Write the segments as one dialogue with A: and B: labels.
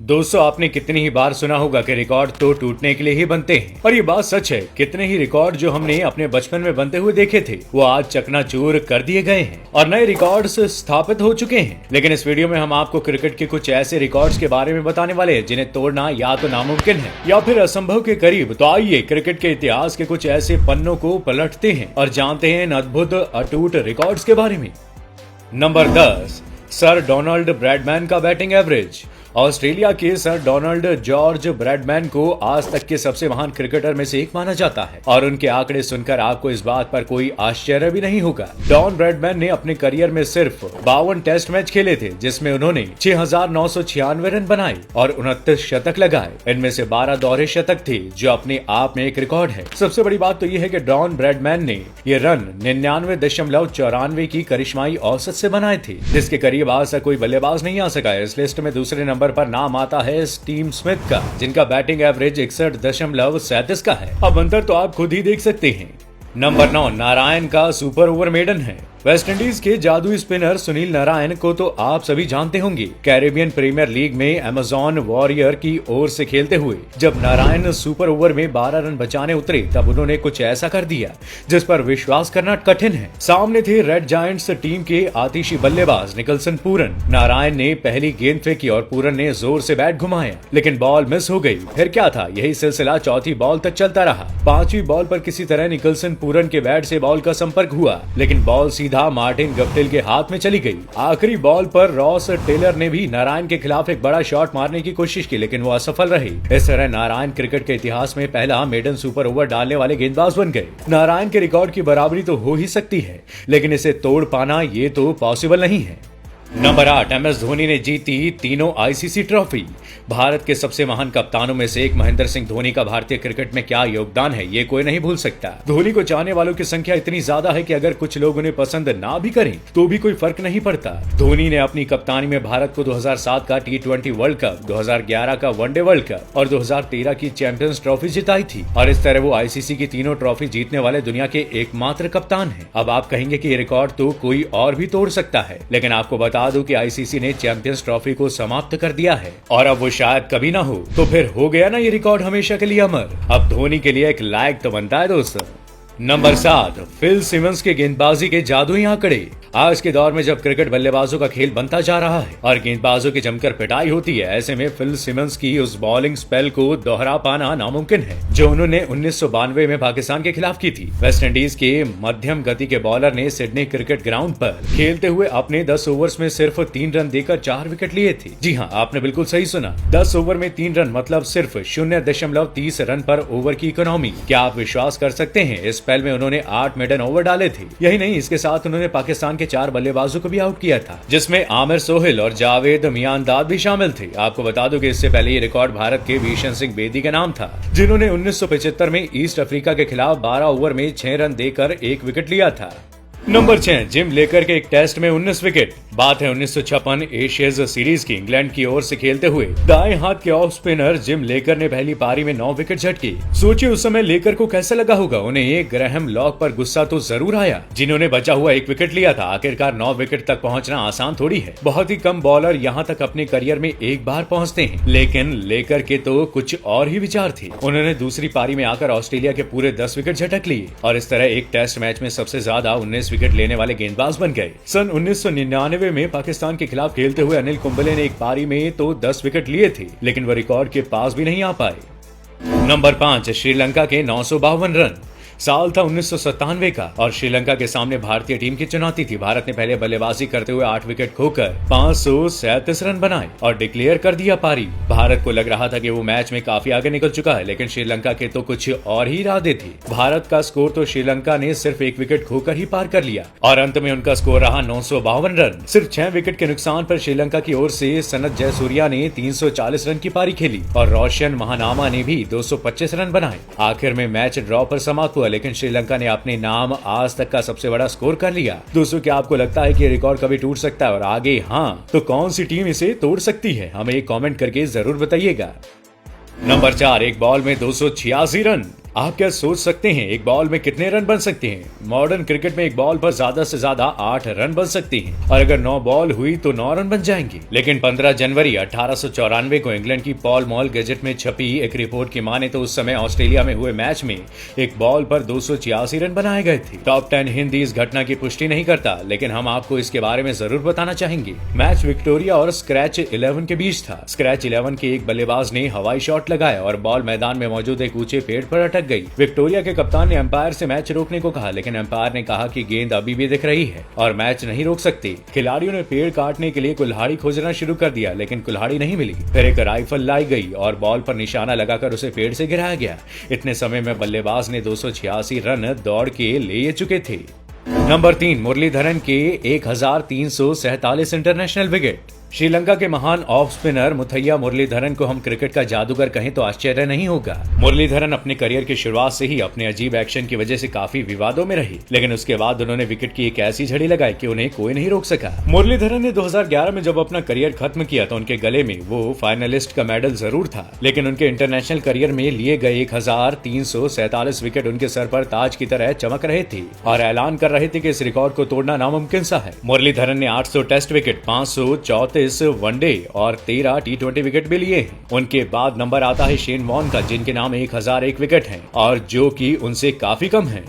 A: दोस्तों, आपने कितनी ही बार सुना होगा कि रिकॉर्ड तो टूटने के लिए ही बनते हैं और ये बात सच है। कितने ही रिकॉर्ड जो हमने अपने बचपन में बनते हुए देखे थे वो आज चकनाचूर कर दिए गए हैं और नए रिकॉर्ड्स स्थापित हो चुके हैं। लेकिन इस वीडियो में हम आपको क्रिकेट के कुछ ऐसे रिकॉर्ड्स के बारे में बताने वाले हैं जिन्हें तोड़ना या तो नामुमकिन है या फिर असंभव के करीब। तो आइए क्रिकेट के इतिहास के कुछ ऐसे पन्नों को पलटते हैं और जानते हैं इन अद्भुत अटूट रिकॉर्ड्स के बारे में। नंबर 10, सर डोनाल्ड ब्रैडमैन का बैटिंग एवरेज। ऑस्ट्रेलिया के सर डोनाल्ड जॉर्ज ब्रैडमैन को आज तक के सबसे महान क्रिकेटर में से एक माना जाता है और उनके आंकड़े सुनकर आपको इस बात पर कोई आश्चर्य भी नहीं होगा। डॉन ब्रैडमैन ने अपने करियर में सिर्फ 52 टेस्ट मैच खेले थे जिसमें उन्होंने 6,996 रन बनाए और 29 शतक लगाए। इनमें से 12 दोहरे शतक थे जो अपने आप में एक रिकॉर्ड है। सबसे बड़ी बात तो यह है कि डॉन ब्रैडमैन ने ये रन 99.94 की करिश्माई औसत से बनाए थे जिसके करीब आज तक कोई बल्लेबाज नहीं आ सका। इस लिस्ट में दूसरे नंबर पर नाम आता है स्टीव स्मिथ का जिनका बैटिंग एवरेज 61.37 का है। अब अंतर तो आप खुद ही देख सकते हैं। नंबर 9, नारायण का सुपर ओवर मेडन है। वेस्ट इंडीज के जादुई स्पिनर सुनील नारायण को तो आप सभी जानते होंगे। कैरेबियन प्रीमियर लीग में अमेजॉन वॉरियर की ओर से खेलते हुए जब नारायण सुपर ओवर में 12 रन बचाने उतरे तब उन्होंने कुछ ऐसा कर दिया जिस पर विश्वास करना कठिन है। सामने थे रेड जायंट्स टीम के आतिशी बल्लेबाज निकलसन पूरन। नारायण ने पहली गेंद फेंकी और पूरन ने जोर से बैट घुमाया लेकिन बॉल मिस हो गई। फिर क्या था, यही सिलसिला चौथी बॉल तक चलता रहा। पांचवी बॉल पर किसी तरह निकलसन पूरन के बैट से बॉल का संपर्क हुआ लेकिन बॉल सीधा मार्टिन गप्टिल के हाथ में चली गई। आखिरी बॉल पर रॉस टेलर ने भी नारायण के खिलाफ एक बड़ा शॉट मारने की कोशिश की लेकिन वो असफल रहे। इस तरह नारायण क्रिकेट के इतिहास में पहला मेडन सुपर ओवर डालने वाले गेंदबाज बन गए। नारायण के रिकॉर्ड की बराबरी तो हो ही सकती है लेकिन इसे तोड़ पाना ये तो पॉसिबल नहीं है। नंबर 8, MS धोनी ने जीती तीनों आईसीसी ट्रॉफी। भारत के सबसे महान कप्तानों में से एक महेंद्र सिंह धोनी का भारतीय क्रिकेट में क्या योगदान है ये कोई नहीं भूल सकता। धोनी को चाहने वालों की संख्या इतनी ज्यादा है कि अगर कुछ लोग उन्हें पसंद ना भी करें तो भी कोई फर्क नहीं पड़ता। धोनी ने अपनी कप्तानी में भारत को 2007 का T20 वर्ल्ड कप, 2011 का वनडे वर्ल्ड कप और 2013 की चैंपियंस ट्रॉफी जिताई थी और इस तरह वो आईसीसी की तीनों ट्रॉफी जीतने वाले दुनिया के एकमात्र कप्तान है। अब आप कहेंगे कि ये रिकॉर्ड तो कोई और भी तोड़ सकता है लेकिन आपको बता दूं कि आईसीसी ने चैंपियंस ट्रॉफी को समाप्त कर दिया है और अब वो शायद कभी ना हो। तो फिर हो गया ना ये रिकॉर्ड हमेशा के लिए अमर। अब धोनी के लिए एक लायक तो बनता है दोस्तों। नंबर 7, फिल सिमंस के गेंदबाजी के जादुई आंकड़े। आज के दौर में जब क्रिकेट बल्लेबाजों का खेल बनता जा रहा है और गेंदबाजों की जमकर पिटाई होती है, ऐसे में फिल सिमंस की उस बॉलिंग स्पेल को दोहरा पाना नामुमकिन है जो उन्होंने 1992 में पाकिस्तान के खिलाफ की थी। वेस्ट इंडीज के मध्यम गति के बॉलर ने सिडनी क्रिकेट ग्राउंड पर खेलते हुए अपने 10 ओवर्स में सिर्फ 3 रन देकर 4 विकेट लिए थे। जी हाँ, आपने बिल्कुल सही सुना, 10 ओवर में 3 रन मतलब सिर्फ 0.30 रन पर ओवर की इकोनॉमी। क्या आप विश्वास कर सकते हैं, इस स्पेल में उन्होंने 8 मेडन ओवर डाले थे। यही नहीं, इसके साथ उन्होंने पाकिस्तान के 4 बल्लेबाजों को भी आउट किया था जिसमें आमिर सोहेल और जावेद मियांदाद भी शामिल थे। आपको बता दूं कि इससे पहले ये रिकॉर्ड भारत के भीषण सिंह बेदी का नाम था जिन्होंने 1975 में ईस्ट अफ्रीका के खिलाफ 12 ओवर में 6 रन देकर 1 विकेट लिया था। नंबर 6, जिम लेकर के एक टेस्ट में 19 विकेट। बात है 1956 एशियज सीरीज की। इंग्लैंड की ओर से खेलते हुए दाएं हाथ के ऑफ स्पिनर जिम लेकर ने पहली पारी में 9 विकेट झटके। सोचिए उस समय लेकर को कैसा लगा होगा। उन्हें एक ग्रैहम लॉक पर गुस्सा तो जरूर आया जिन्होंने बचा हुआ 1 विकेट लिया था। आखिरकार 9 विकेट तक पहुंचना आसान थोड़ी है। बहुत ही कम बॉलर यहाँ तक अपने करियर में एक बार पहुंचते हैं लेकिन लेकर के तो कुछ और ही विचार थे। उन्होंने दूसरी पारी में आकर ऑस्ट्रेलिया के पूरे 10 विकेट झटक लिए और इस तरह एक टेस्ट मैच में सबसे ज्यादा 19 विकेट लेने वाले गेंदबाज बन गए। सन 1999 में पाकिस्तान के खिलाफ खेलते हुए अनिल कुंबले ने एक पारी में तो 10 विकेट लिए थे लेकिन वो रिकॉर्ड के पास भी नहीं आ पाए। नंबर 5, श्रीलंका के 952 रन। साल था 1997 का और श्रीलंका के सामने भारतीय टीम की चुनौती थी। भारत ने पहले बल्लेबाजी करते हुए 8 विकेट खोकर 537 रन बनाए और डिक्लेयर कर दिया पारी। भारत को लग रहा था कि वो मैच में काफी आगे निकल चुका है लेकिन श्रीलंका के तो कुछ और ही इरादे थे। भारत का स्कोर तो श्रीलंका ने सिर्फ 1 विकेट खोकर ही पार कर लिया और अंत में उनका स्कोर रहा 952 रन। सिर्फ 6 विकेट के नुकसान पर श्रीलंका की ओर से सनत जयसूर्या ने 340 रन की पारी खेली और रोशन महानामा ने भी 225 रन बनाए। आखिर में मैच ड्रॉ पर समाप्त हुआ लेकिन श्रीलंका ने अपने नाम आज तक का सबसे बड़ा स्कोर कर लिया। दोस्तों, क्या आपको लगता है कि रिकॉर्ड कभी टूट सकता है और आगे हाँ तो कौन सी टीम इसे तोड़ सकती है? हमें एक कमेंट करके जरूर बताइएगा। नंबर 4, एक बॉल में 286 रन। आप क्या सोच सकते हैं एक बॉल में कितने रन बन सकते हैं? मॉडर्न क्रिकेट में एक बॉल पर ज्यादा से ज्यादा 8 रन बन सकती हैं और अगर 9 बॉल हुई तो 9 रन बन जाएंगे। लेकिन 15 जनवरी 1894 को इंग्लैंड की पॉल मॉल गैजेट में छपी एक रिपोर्ट की माने तो उस समय ऑस्ट्रेलिया में हुए मैच में एक बॉल पर 286 रन बनाए गए थे। टॉप 10 हिंदी इस घटना की पुष्टि नहीं करता, लेकिन हम आपको इसके बारे में जरूर बताना चाहेंगे। मैच विक्टोरिया और स्क्रैच 11 के बीच था। स्क्रैच 11 के एक बल्लेबाज ने हवाई शॉट लगाया और बॉल मैदान में मौजूद एक ऊंचे पेड़ पर अटक गई। विक्टोरिया के कप्तान ने अंपायर से मैच रोकने को कहा, लेकिन अंपायर ने कहा कि गेंद अभी भी दिख रही है और मैच नहीं रोक सकती। खिलाड़ियों ने पेड़ काटने के लिए कुल्हाड़ी खोजना शुरू कर दिया, लेकिन कुल्हाड़ी नहीं मिली। फिर एक राइफल लाई गई और बॉल पर निशाना लगाकर उसे पेड़ से गिराया गया। इतने समय में बल्लेबाज ने 286 रन दौड़ के ले चुके थे। नंबर 3, मुरलीधरन के 1347 इंटरनेशनल विकेट। श्रीलंका के महान ऑफ स्पिनर मुथैया मुरलीधरन को हम क्रिकेट का जादूगर कहें तो आश्चर्य नहीं होगा। मुरलीधरन अपने करियर की शुरुआत से ही अपने अजीब एक्शन की वजह से काफी विवादों में रही, लेकिन उसके बाद उन्होंने विकेट की एक ऐसी झड़ी लगाई कि उन्हें कोई नहीं रोक सका। मुरलीधरन ने 2011 में जब अपना करियर खत्म किया तो उनके गले में वो फाइनलिस्ट का मेडल जरूर था, लेकिन उनके इंटरनेशनल करियर में लिए गए 1347 विकेट उनके सर पर ताज की तरह चमक रहे थे और ऐलान कर रहे थे कि इस रिकॉर्ड को तोड़ना नामुमकिन सा है। मुरलीधरन ने 800 टेस्ट विकेट, 534 वनडे और 13 टी20 विकेट भी लिए हैं। उनके बाद नंबर आता है शेन वॉर्न का, जिनके नाम 1001 विकेट हैं और जो कि उनसे काफी कम है।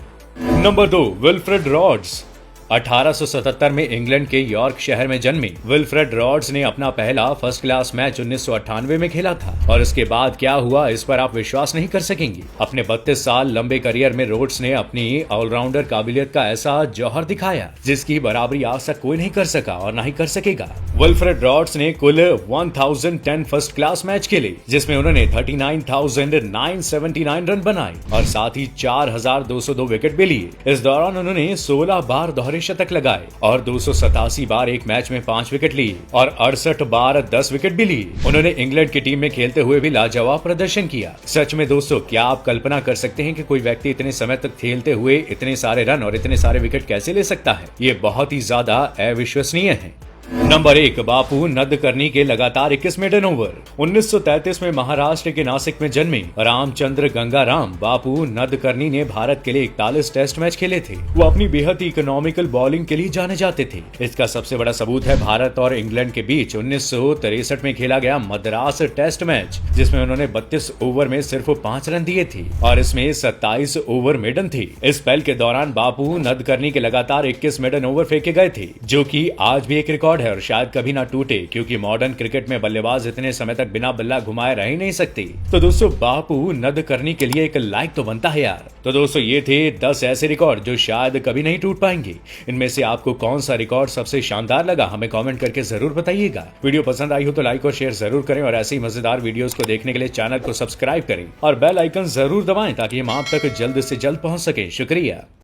A: Number 2, Wilfred rods. 1877 में इंग्लैंड के यॉर्क शहर में जन्मे विल्फ्रेड रॉड्स ने अपना पहला फर्स्ट क्लास मैच 1998 में खेला था और इसके बाद क्या हुआ इस पर आप विश्वास नहीं कर सकेंगे। अपने 32 साल लंबे करियर में रोड्स ने अपनी ऑलराउंडर काबिलियत का ऐसा जौहर दिखाया जिसकी बराबरी आज तक कोई नहीं कर सका और ना ही कर सकेगा। विल्फ्रेड रॉड्स ने कुल 1010 फर्स्ट क्लास मैच खेले, जिसमें उन्होंने 39,979 रन बनाए और साथ ही 4,202 विकेट भी लिए। इस दौरान उन्होंने 16 बार दोहरे शतक लगाए और 287 बार एक मैच में 5 विकेट लिए और 68 बार 10 विकेट भी लिए। उन्होंने इंग्लैंड की टीम में खेलते हुए भी लाजवाब प्रदर्शन किया। सच में दोस्तों, क्या आप कल्पना कर सकते हैं कि कोई व्यक्ति इतने समय तक खेलते हुए इतने सारे रन और इतने सारे विकेट कैसे ले सकता है? ये बहुत ही ज्यादा अविश्वसनीय है। नंबर 1, बापू नदकर्णी के लगातार 21 मेडन ओवर। 1933 में महाराष्ट्र के नासिक में जन्मे रामचंद्र गंगाराम बापू नदकर्णी ने भारत के लिए 41 टेस्ट मैच खेले थे। वो अपनी बेहद इकोनॉमिकल बॉलिंग के लिए जाने जाते थे। इसका सबसे बड़ा सबूत है भारत और इंग्लैंड के बीच 1963 में खेला गया मद्रास टेस्ट मैच, जिसमें उन्होंने 32 ओवर में सिर्फ 5 रन दिए थे और इसमें 27 ओवर मेडन थे। इस स्पेल के दौरान बापू नदकर्णी के लगातार 21 मेडन ओवर फेंके गए थे, जो कि आज भी एक रिकॉर्ड है और शायद कभी ना टूटे, क्योंकि मॉडर्न क्रिकेट में बल्लेबाज इतने समय तक बिना बल्ला घुमाए रह ही नहीं सकते। तो दोस्तों, बापू नदकर्णी के लिए एक लाइक तो बनता है यार। तो दोस्तों, ये थे 10 ऐसे रिकॉर्ड जो शायद कभी नहीं टूट पाएंगे। इनमें से आपको कौन सा रिकॉर्ड सबसे शानदार लगा, हमें कमेंट करके जरूर बताइएगा। वीडियो पसंद आई हो तो लाइक और शेयर जरूर करें और ऐसे ही मजेदार वीडियोस को देखने के लिए चैनल को सब्सक्राइब करें और बेल आइकन जरूर दबाएं ताकि हम आप तक जल्द से जल्द पहुंच सके। शुक्रिया।